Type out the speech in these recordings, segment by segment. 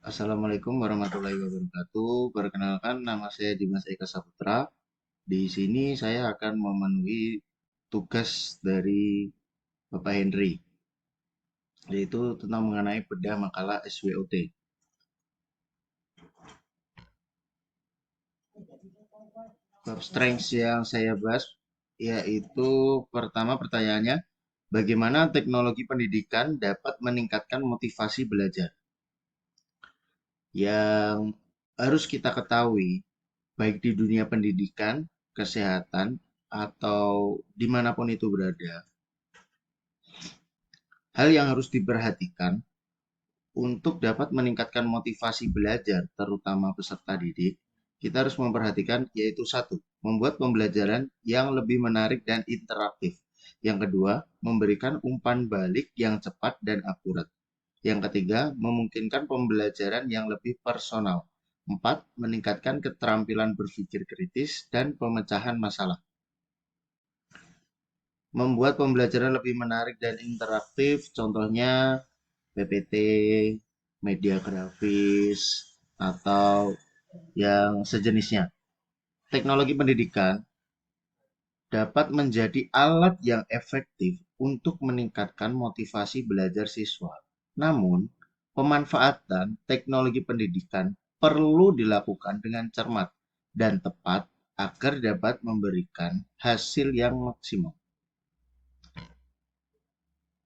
Assalamualaikum warahmatullahi wabarakatuh. Perkenalkan, nama saya Dimas Eka Saputra. Di sini saya akan memenuhi tugas dari Bapak Henry, yaitu tentang mengenai bedah makalah SWOT. Bab strengths yang saya bahas yaitu pertama pertanyaannya, bagaimana teknologi pendidikan dapat meningkatkan motivasi belajar? Yang harus kita ketahui, baik di dunia pendidikan, kesehatan, atau dimanapun itu berada, hal yang harus diperhatikan untuk dapat meningkatkan motivasi belajar, terutama peserta didik, kita harus memperhatikan yaitu satu, membuat pembelajaran yang lebih menarik dan interaktif. Yang kedua, memberikan umpan balik yang cepat dan akurat. Yang ketiga, memungkinkan pembelajaran yang lebih personal. Empat, meningkatkan keterampilan berpikir kritis dan pemecahan masalah. Membuat pembelajaran lebih menarik dan interaktif, contohnya PPT, media grafis, atau yang sejenisnya. Teknologi pendidikan dapat menjadi alat yang efektif untuk meningkatkan motivasi belajar siswa. Namun, pemanfaatan teknologi pendidikan perlu dilakukan dengan cermat dan tepat agar dapat memberikan hasil yang maksimal.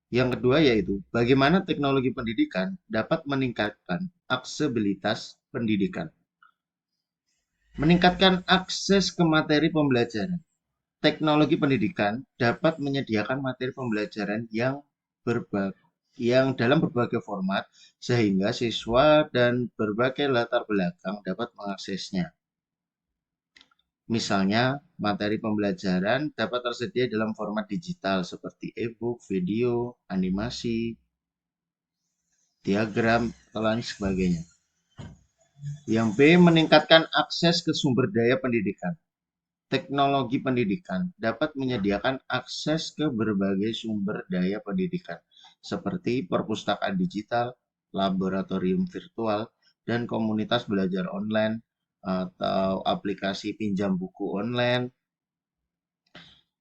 Yang kedua yaitu bagaimana teknologi pendidikan dapat meningkatkan aksesibilitas pendidikan. Meningkatkan akses ke materi pembelajaran. Teknologi pendidikan dapat menyediakan materi pembelajaran yang dalam berbagai format sehingga siswa dan berbagai latar belakang dapat mengaksesnya. Misalnya, materi pembelajaran dapat tersedia dalam format digital seperti e-book, video, animasi, diagram, dan lain sebagainya. Yang B, meningkatkan akses ke sumber daya pendidikan. Teknologi pendidikan dapat menyediakan akses ke berbagai sumber daya pendidikan, seperti perpustakaan digital, laboratorium virtual, dan komunitas belajar online, atau aplikasi pinjam buku online.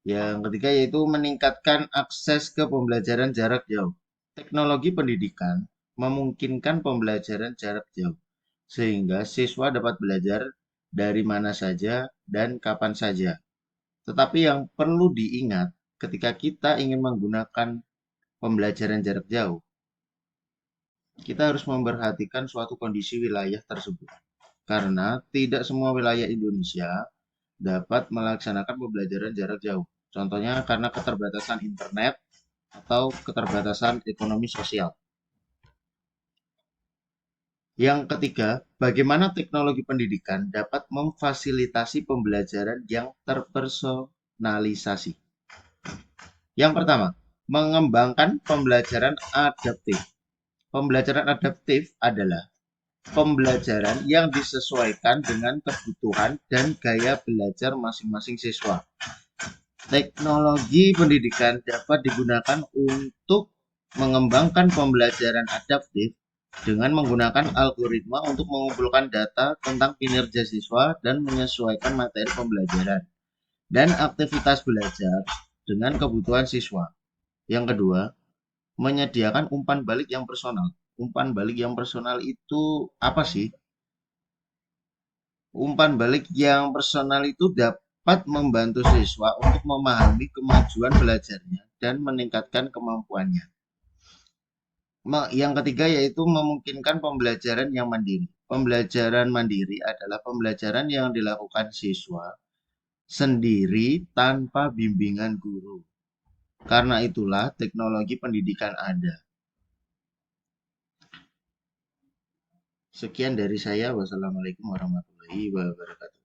Yang ketiga yaitu meningkatkan akses ke pembelajaran jarak jauh. Teknologi pendidikan memungkinkan pembelajaran jarak jauh, sehingga siswa dapat belajar dari mana saja dan kapan saja. Tetapi yang perlu diingat ketika kita ingin menggunakan pembelajaran jarak jauh, kita harus memperhatikan suatu kondisi wilayah tersebut. Karena tidak semua wilayah Indonesia dapat melaksanakan pembelajaran jarak jauh. Contohnya karena keterbatasan internet atau keterbatasan ekonomi sosial. Yang ketiga, bagaimana teknologi pendidikan dapat memfasilitasi pembelajaran yang terpersonalisasi. Yang pertama, mengembangkan pembelajaran adaptif. Pembelajaran adaptif adalah pembelajaran yang disesuaikan dengan kebutuhan dan gaya belajar masing-masing siswa. Teknologi pendidikan dapat digunakan untuk mengembangkan pembelajaran adaptif dengan menggunakan algoritma untuk mengumpulkan data tentang kinerja siswa dan menyesuaikan materi pembelajaran dan aktivitas belajar dengan kebutuhan siswa. Yang kedua, menyediakan umpan balik yang personal. Umpan balik yang personal itu apa sih? Umpan balik yang personal itu dapat membantu siswa untuk memahami kemajuan belajarnya dan meningkatkan kemampuannya. Yang ketiga yaitu memungkinkan pembelajaran yang mandiri. Pembelajaran mandiri adalah pembelajaran yang dilakukan siswa sendiri tanpa bimbingan guru. Karena itulah teknologi pendidikan ada. Sekian dari saya. Wassalamualaikum warahmatullahi wabarakatuh.